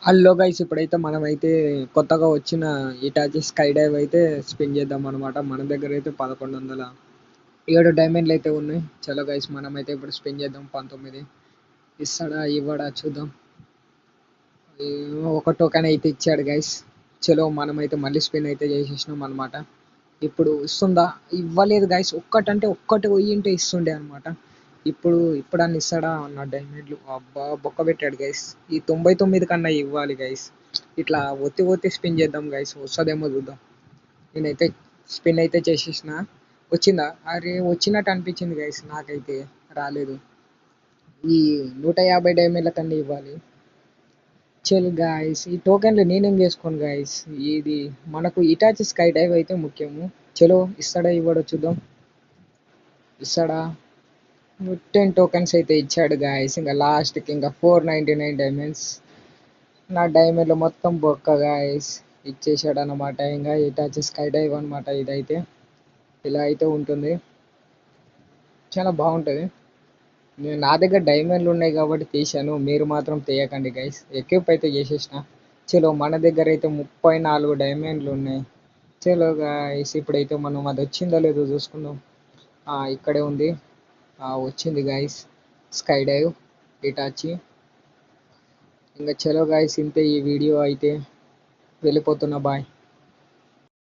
Hello guys, ఇప్పుడైతే మనమైతే కొత్తగా వచ్చిన ఇటాచి స్కై డైవ్ అయితే స్పిన్ చేద్దాం అనమాట. మన దగ్గర అయితే 1107 డైమండ్లు అయితే ఉన్నాయి. చలో గైస్, మనమైతే ఇప్పుడు స్పిన్ చేద్దాం. 19 ఇస్తాడా ఇవ్వడా చూద్దాం. ఒక టోకెన్ అయితే ఇచ్చాడు గైస్. చలో మనమైతే మళ్ళీ స్పిన్ అయితే చేసేసినాం అనమాట. ఇప్పుడు ఇస్తుందా? ఇవ్వలేదు గైస్. ఒక్కటంటే ఒక్కటి పోయింటే ఇస్తుండే అనమాట. ఇప్పుడు ఇస్తాడా అన్న డైమండ్లు. అబ్బా బొక్క పెట్టాడు గైస్. ఈ 99 కన్నా ఇవ్వాలి గైస్. ఇట్లా ఒత్తి ఒత్తి స్పిన్ చేద్దాం గైస్, వస్తుందేమో చూద్దాం. నేనైతే స్పిన్ అయితే చేసేసిన. వచ్చిందా? అరే వచ్చినట్టు అనిపించింది గైస్, నాకైతే రాలేదు. ఈ 150 డైమండ్ల కన్నా ఇవ్వాలి. చల్ గాయస్, ఈ టోకెన్లు నేనేం చేసుకోను గాయస్. ఇది మనకు ఇటాచి స్కై డైవ్ అయితే ముఖ్యము. చలో ఇస్తాడా ఇవ్వడో చూద్దాం. ఇస్తాడా? 10 టోకెన్స్ అయితే ఇచ్చాడు గాయస్. ఇంకా లాస్ట్కి ఇంకా 499 డైమండ్స్. నా డైమండ్లు మొత్తం బొక్క గాయస్. ఇచ్చేసాడు అనమాట. ఇంకా ఇటాచి స్కై డైవ్ అనమాట. ఇదైతే ఇలా అయితే ఉంటుంది, చాలా బాగుంటుంది. నా దగ్గర డైమండ్లు ఉన్నాయి కాబట్టి తీశాను. మీరు మాత్రం తీయకండి గైస్. ఎక్విప్ అయితే చేసేసిన. చలో మన దగ్గర అయితే 34 డైమండ్లు ఉన్నాయి. చలో గైస్, ఇప్పుడైతే మనం అది వచ్చిందో లేదో చూసుకుందాం. ఇక్కడే ఉంది. వచ్చింది గైస్, స్కై డైవ్ ఇటాచి. ఇంకా చలో గైస్, ఇంతే ఈ వీడియో అయితే. వెళ్ళిపోతున్నా, బాయ్.